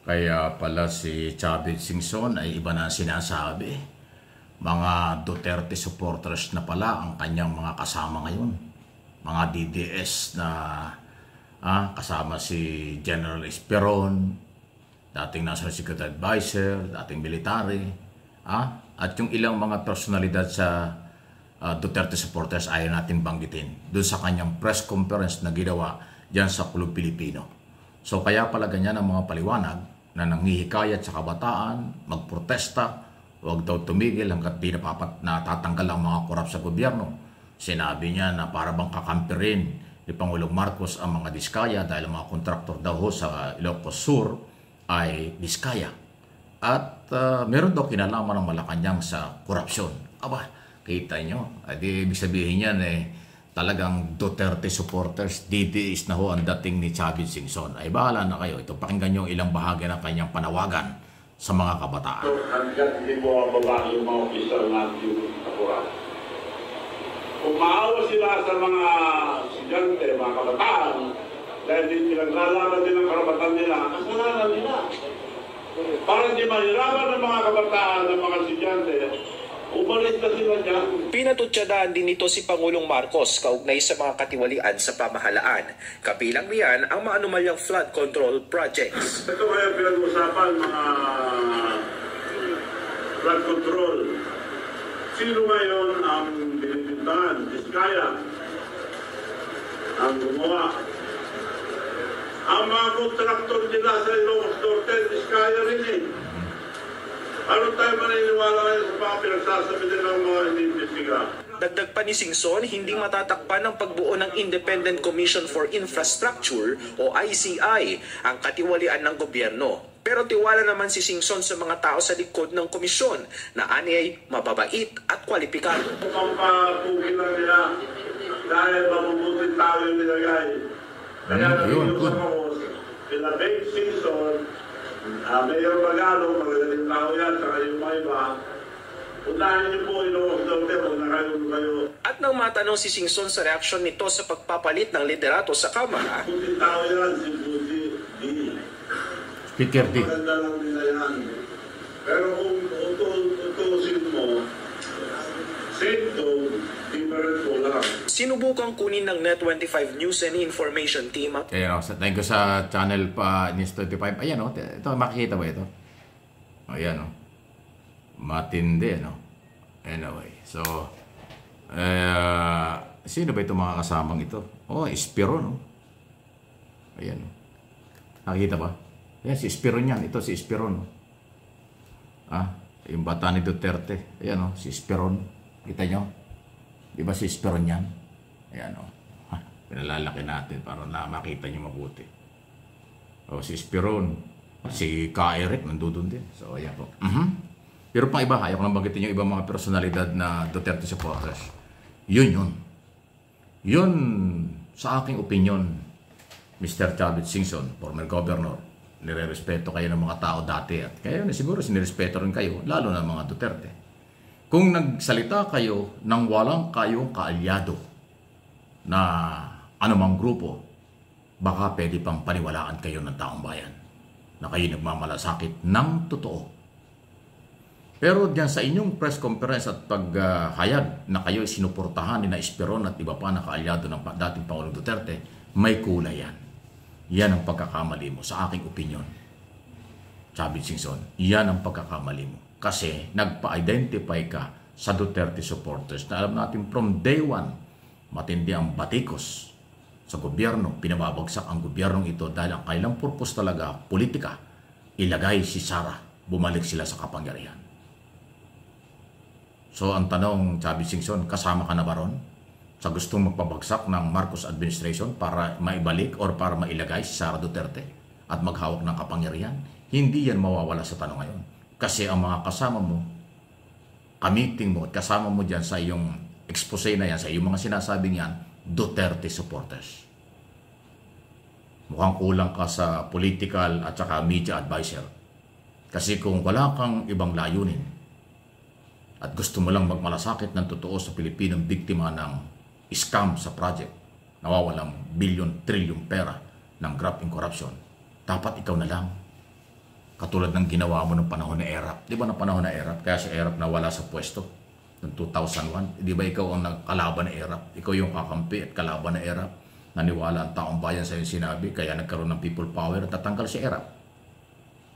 Kaya pala si Chavez Singson ay iba na sinasabi. Mga Duterte supporters na pala ang kanyang mga kasama ngayon. Mga DDS na kasama si General Esperon, dating National Security Advisor, dating military, at yung ilang mga personalidad sa Duterte supporters ayaw natin banggitin doon sa kanyang press conference na ginawa dyan sa Club Pilipino. So kaya pala ganyan ang mga paliwanag na nanghihikayat sa kabataan, magprotesta, huwag daw tumigil hanggat di natatanggal ang mga korap sa gobyerno. Sinabi niya na para bang kakampirin ni Pangulong Marcos ang mga Diskaya dahil ang mga kontraktor daw sa Ilocos Sur ay Diskaya. At meron daw kinalaman ng Malacanang sa korupsyon. Aba, kita nyo, ibig sabihin yan talagang Duterte supporters, DDS na ho ang dating ni Chavez Singson. Ay bahala na kayo. Ito, pakinggan nyo ilang bahagi ng kanyang panawagan sa mga kabataan. Hanggang hindi mo ang babae yung mga official natin yung kapuran. Kung maawa sila sa mga estudyante, mga kabataan, dahil pinaglalaban din ang karapatan nila, kasalanan nila. Para hindi mahirapan ng mga kabataan, ng mga estudyante, umalis na sila dyan. Pinatutsadahan din nito si Pangulong Marcos kaugnay sa mga katiwalian sa pamahalaan. Kabilang riyan ang mga anomalyang flood control projects. Ito kaya pinag-usapan mga flood control. Sino ngayon ang binibintahan? Diskaya ang gumawa. Ang mga kontraktor nila sa Ilocos Norte, Diskaya rin Ano tayo maniniwala ngayon sa mga pinagsasabi din ng mga inimbestiga? Dagdag pa ni Singson, hindi matatakpan ng pagbuo ng Independent Commission for Infrastructure o ICI ang katiwalian ng gobyerno. Pero tiwala naman si Singson sa mga tao sa likod ng komisyon na aniyay mababait at kwalipikado. Pampapugin lang nila dahil mabubuting tao yung nilagay. Kaya nabinusan ako sila Ben Singson, Mayor Magalo, magagaling tao yan, saka yung mga iba. Puntahan niyo po Ilocos Norte, huwag na kayo. At nang matanong si Singson sa reaksyon nito sa pagpapalit ng liderato sa Kamara, Puting tao yan, si Budi D. Speaker D. Maganda lang nila yan. Pero kung utusin mo, sento, different po lang. sinubukang kunin ng Net25 News and Information Team ang Ayan thank you sa channel pa News 25. Ayan ito makikita ba ito? Ayan matindi Anyway, so sino ba itong mga kasamang ito? Esperon Ayan nakikita ba? Ayan si Esperon yan. Ito si Esperon yung bata ni Duterte. Ayan si Esperon. Kita nyo? Di ba si Esperon yan? Ayan pinalalaki natin para na makita nyo mabuti. Si Esperon, si Ka-Eric nandun din. So ayan po. Pero pang iba, ayaw ko nang banggitin yung ibang mga personalidad na Duterte supporters. Yun sa aking opinion, Mr. Chavez Singson, former governor, nire-respeto kayo ng mga tao dati at kayo siguro sinirespeto rin kayo, lalo na mga Duterte. Kung nagsalita kayo nang walang kayong kaalyado na anumang grupo, baka pwede pang paniwalaan kayo ng taong bayan na kayo nagmamalasakit ng totoo. Pero diyan sa inyong press conference at paghayag na kayo sinuportahan ni na Esperon at iba pa na kaalyado ng dating Pangulong Duterte, may kulay yan. Yan ang pagkakamali mo sa aking opinion. Chavez Singson, yan ang pagkakamali mo. Kasi nagpa-identify ka sa Duterte supporters na alam natin from day one, matindi ang batikos sa gobyerno. Pinababagsak ang gobyernong ito dahil ang kailang purpose talaga, politika, ilagay si Sara, bumalik sila sa kapangyarihan. So ang tanong, Chavez Singson, kasama ka na ba ron sa gustong magpabagsak ng Marcos administration para maibalik or para mailagay si Sara Duterte at maghawak ng kapangyarihan? Hindi yan mawawala sa tanong ngayon. Kasi ang mga kasama mo, kamiting mo at kasama mo dyan sa iyong expose na yan, sa iyong mga sinasabing yan, Duterte supporters. Mukhang kulang ka sa political at saka media advisor. Kasi kung wala kang ibang layunin at gusto mo lang magmalasakit ng totoo sa Pilipinong biktima ng scam sa project, nawawalang bilyon, trilyon pera ng graft and corruption, dapat ikaw na lang. Katulad ng ginawa mo ng panahon ni Erap. Di ba ng panahon na Erap? Kaya si Erap nawala sa pwesto noong 2001. Di ba ikaw ang kalaban ni Erap? Ikaw yung kakampi at kalaban ni Erap. Naniwala ang taong bayan sa iyong sinabi, kaya nagkaroon ng people power at tatanggal si Erap.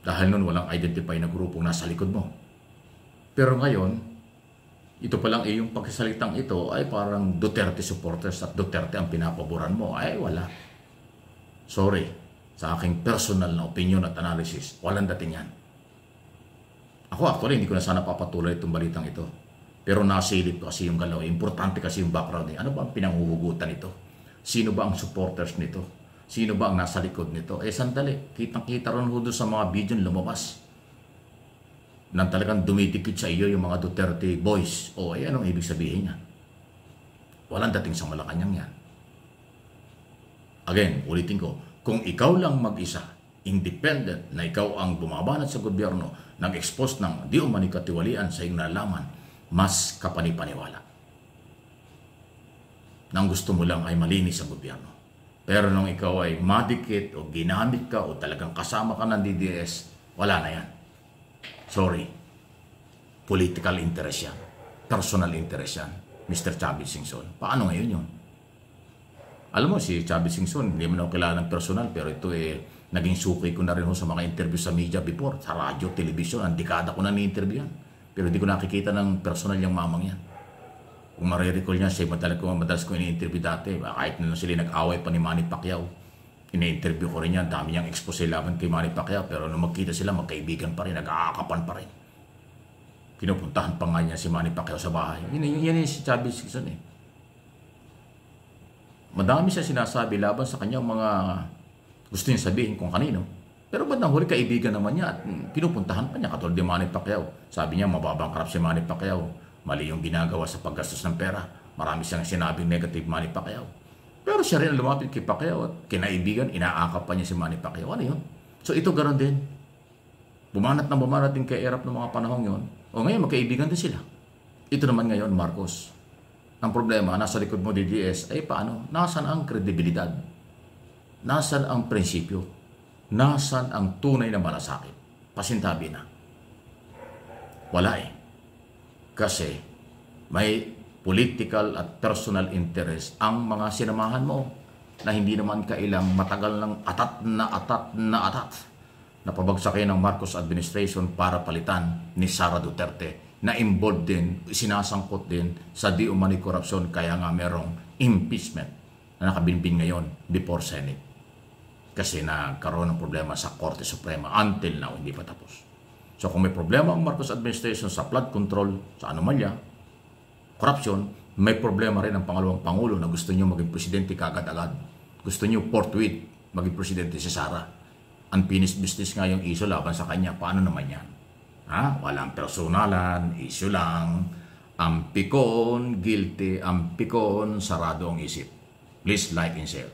Dahil nun walang identify na grupong nasa likod mo. Pero ngayon, ito palang iyong pagsasalitang ito ay parang Duterte supporters at Duterte ang pinapaboran mo. Ay wala. Sorry. Sa aking personal na opinion at analysis, walang dating yan. Ako actually, hindi ko na sana papatuloy itong balitang ito. Pero nasilip ko kasi yung galaw. Importante kasi yung background niya. Ano ba ang pinanghuhugutan nito? Sino ba ang supporters nito? Sino ba ang nasa likod nito? Sandali. Kitang-kita ron doon sa mga video lumabas. Nang talagang dumitikit sa iyo yung mga Duterte boys. Anong ibig sabihin niya? Walang dating sa Malacanang yan. Again, ulitin ko. Kung ikaw lang mag-isa, independent, na ikaw ang bumabanat sa gobyerno, nag-expose ng di umani katiwalian sa iyong nalaman, mas kapanipaniwala. Nang gusto mo lang ay malinis sa gobyerno. Pero nung ikaw ay madikit o ginamit ka o talagang kasama ka ng DDS, wala na yan. Sorry. Political interest yan. Personal interest yan. Mr. Chavit Singson. Paano ngayon yun? Alam mo, si Chavit Singson, hindi mo na ako kilala ng personal, pero ito naging suki ko na rin sa mga interview sa media before, sa radyo, television, ang dekada ko na ni-interview yan. Pero hindi ko nakikita ng personal yung mamang yan. Kung marirecall niya, siya madalas ko ini-interview dati, kahit na sila nag-away pa ni Manny Pacquiao, ini-interview ko rin yan, dami niyang expose laban kay Manny Pacquiao, pero nung magkita sila, magkaibigan pa rin, nag-aakapan pa rin. Pinupuntahan pa nga niya si Manny Pacquiao sa bahay. Yan si Chavit Singson eh. Madami siya sinasabi laban sa kanyang mga gusto niya sabihin kung kanino. Pero ba't nang huli kaibigan naman niya at pinupuntahan pa niya katulad ni Manny Pacquiao. Sabi niya mababangkrap si Manny Pacquiao. Mali yung ginagawa sa paggastos ng pera. Marami siyang sinabing negative Manny Pacquiao. Pero siya rin ang lumapit kay Pacquiao at kinaibigan, inaakap pa niya si Manny Pacquiao. Ano yun? So ito ganoon din. Bumanat din kay Erap ng mga panahong yun. O ngayon magkaibigan din sila. Ito naman ngayon, Marcos. Ang problema, nasa likod mo DDS, ay paano? Nasaan ang kredibilidad? Nasaan ang prinsipyo? Nasaan ang tunay na malasakit? Pasintabi na. Wala eh. Kasi may political at personal interest ang mga sinamahan mo na hindi naman kailang matagal ng atat na pabagsakin ng Marcos administration para palitan ni Sara Duterte na involved din, sinasangkot din sa di umani korupsyon, kaya nga merong impeachment na nakabinbin ngayon before Senate. Kasi nagkaroon ng problema sa Korte Suprema until now, hindi pa tapos. So kung may problema ang Marcos administration sa flood control, sa anomalya, korupsyon, may problema rin ang pangalawang Pangulo na gusto nyo maging presidente kagad-agad. Gusto nyo forthwith maging presidente si Sara. Unfinished business nga yung issue laban sa kanya. Paano naman yan? Walang personalan, issue lang, ampikon, guilty, ampikon, sarado ang isip. Please like and share.